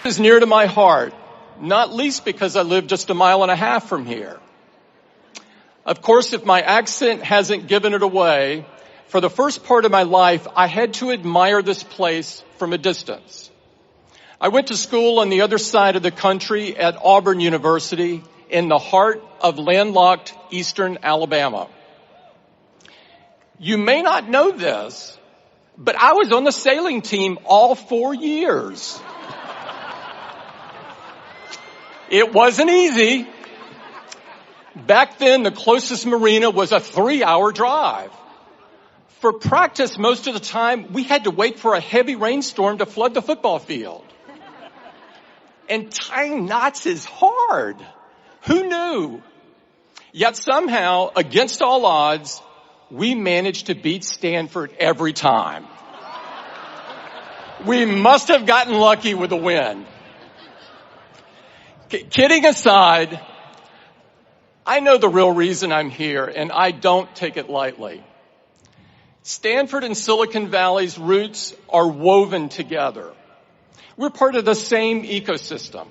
is near to my heart, not least because I live just a mile and a half from here. Of course, if my accent hasn't given it away, for the first part of my life, I had to admire this place from a distance. I went to school on the other side of the country at Auburn University in the heart of landlocked eastern Alabama. You may not know this, but I was on the sailing team all 4 years. It wasn't easy. Back then, the closest marina was a 3-hour drive. For practice, most of the time, we had to wait for a heavy rainstorm to flood the football field. And tying knots is hard. Who knew? Yet somehow, against all odds, we managed to beat Stanford every time. We must have gotten lucky with the wind. Kidding aside, I know the real reason I'm here, and I don't take it lightly. Stanford and Silicon Valley's roots are woven together. We're part of the same ecosystem.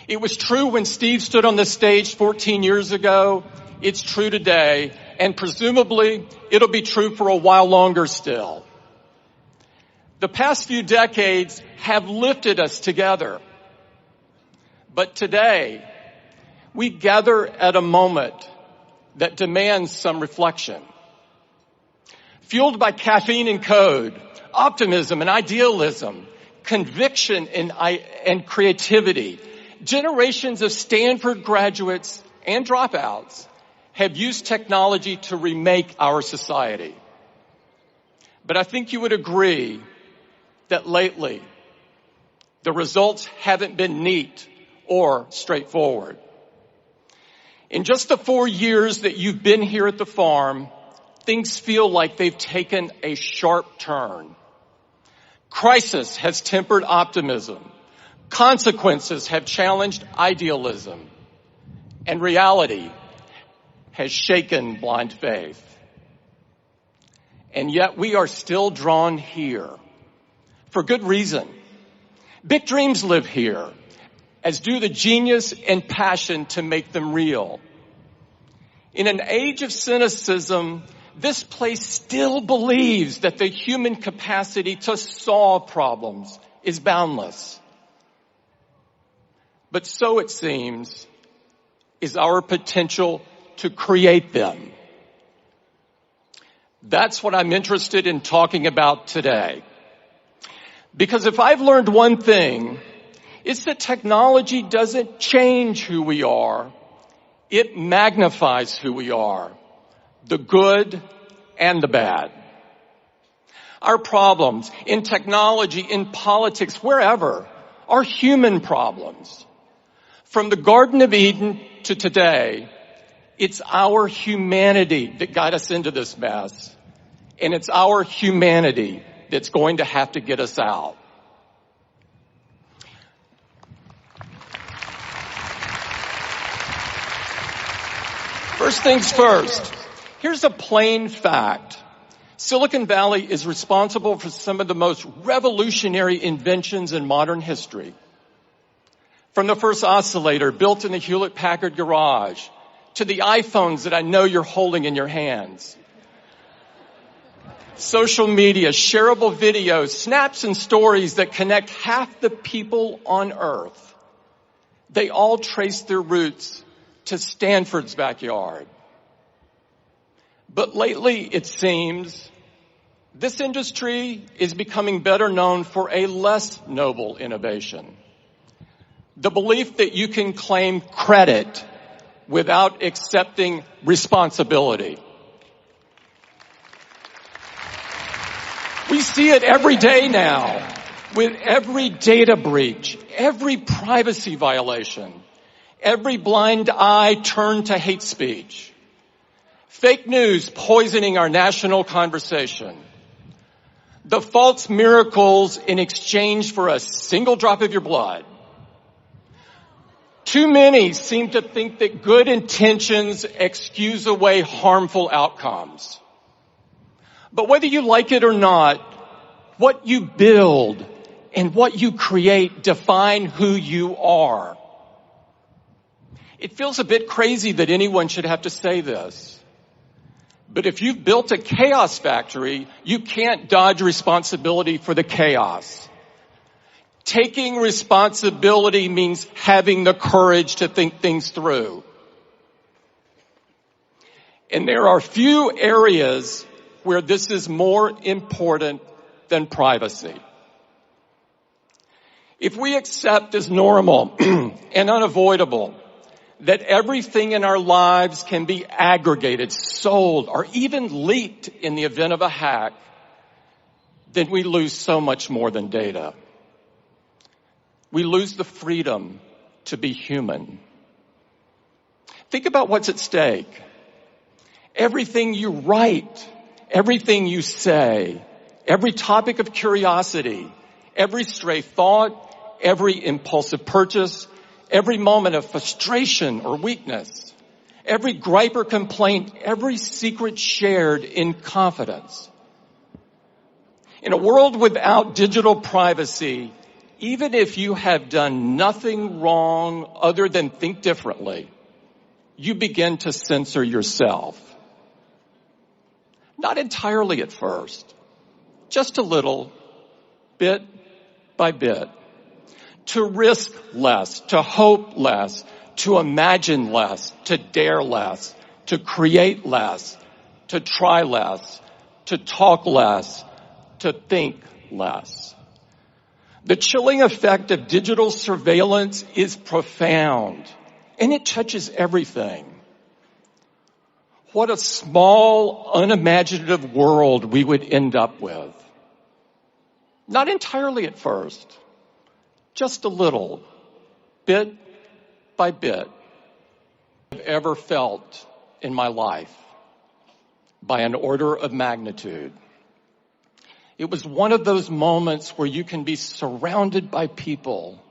It was true when Steve stood on the stage 14 years ago. It's true today, and presumably it'll be true for a while longer still. The past few decades have lifted us together. But today, we gather at a moment that demands some reflection. Fueled by caffeine and code, optimism and idealism, conviction and creativity, generations of Stanford graduates and dropouts have used technology to remake our society. But I think you would agree that lately, the results haven't been neat or straightforward. In just the 4 years that you've been here at the farm, things feel like they've taken a sharp turn. Crisis has tempered optimism. Consequences have challenged idealism. And reality has shaken blind faith. And yet we are still drawn here. For good reason. Big dreams live here, as do the genius and passion to make them real. In an age of cynicism, this place still believes that the human capacity to solve problems is boundless. But so it seems is our potential to create them. That's what I'm interested in talking about today. Because if I've learned one thing, it's that technology doesn't change who we are. It magnifies who we are, the good and the bad. Our problems in technology, in politics, wherever, are human problems. From the Garden of Eden to today, it's our humanity that got us into this mess. And it's our humanity that's going to have to get us out. First things first, here's a plain fact. Silicon Valley is responsible for some of the most revolutionary inventions in modern history. From the first oscillator built in the Hewlett-Packard garage, to the iPhones that I know you're holding in your hands. Social media, shareable videos, snaps and stories that connect half the people on Earth. They all trace their roots to Stanford's backyard. But lately, it seems, this industry is becoming better known for a less noble innovation. The belief that you can claim credit without accepting responsibility. We see it every day now with every data breach, every privacy violation, every blind eye turned to hate speech, fake news poisoning our national conversation, the false miracles in exchange for a single drop of your blood. Too many seem to think that good intentions excuse away harmful outcomes. But whether you like it or not, what you build and what you create define who you are. It feels a bit crazy that anyone should have to say this. But if you've built a chaos factory, you can't dodge responsibility for the chaos. Taking responsibility means having the courage to think things through. And there are few areas where this is more important than privacy. If we accept as normal and unavoidable that everything in our lives can be aggregated, sold, or even leaked in the event of a hack, then we lose so much more than data. We lose the freedom to be human. Think about what's at stake. Everything you write, everything you say, every topic of curiosity, every stray thought, every impulsive purchase, every moment of frustration or weakness, every gripe or complaint, every secret shared in confidence. In a world without digital privacy, even if you have done nothing wrong other than think differently, you begin to censor yourself. Not entirely at first, just a little, bit by bit. To risk less, to hope less, to imagine less, to dare less, to create less, to try less, to talk less, to think less. The chilling effect of digital surveillance is profound, and it touches everything. What a small, unimaginative world we would end up with. Not entirely at first, just a little, bit by bit. I've ever felt in my life by an order of magnitude. It was one of those moments where you can be surrounded by people,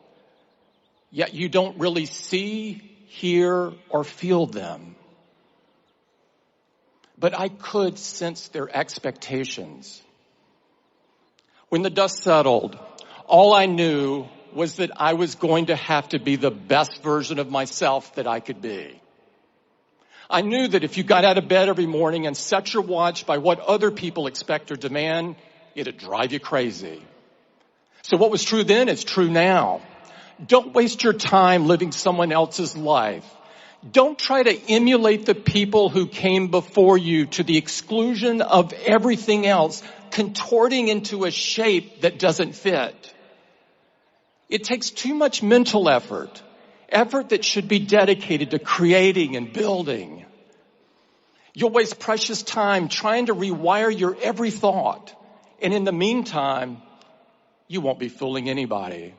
yet you don't really see, hear, or feel them. But I could sense their expectations. When the dust settled, all I knew was that I was going to have to be the best version of myself that I could be. I knew that if you got out of bed every morning and set your watch by what other people expect or demand, it'd drive you crazy. So what was true then is true now. Don't waste your time living someone else's life. Don't try to emulate the people who came before you to the exclusion of everything else, contorting into a shape that doesn't fit. It takes too much mental effort that should be dedicated to creating and building. You'll waste precious time trying to rewire your every thought. And in the meantime, you won't be fooling anybody.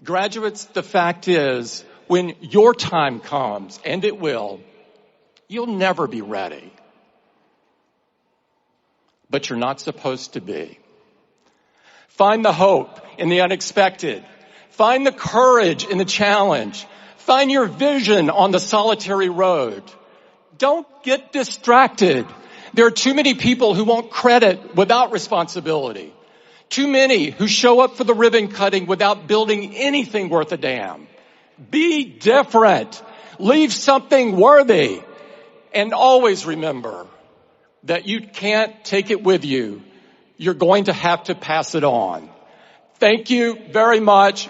Graduates, the fact is, when your time comes, and it will, you'll never be ready. But you're not supposed to be. Find the hope in the unexpected. Find the courage in the challenge. Find your vision on the solitary road. Don't get distracted. There are too many people who want credit without responsibility. Too many who show up for the ribbon cutting without building anything worth a damn. Be different. Leave something worthy. And always remember that you can't take it with you. You're going to have to pass it on. Thank you very much.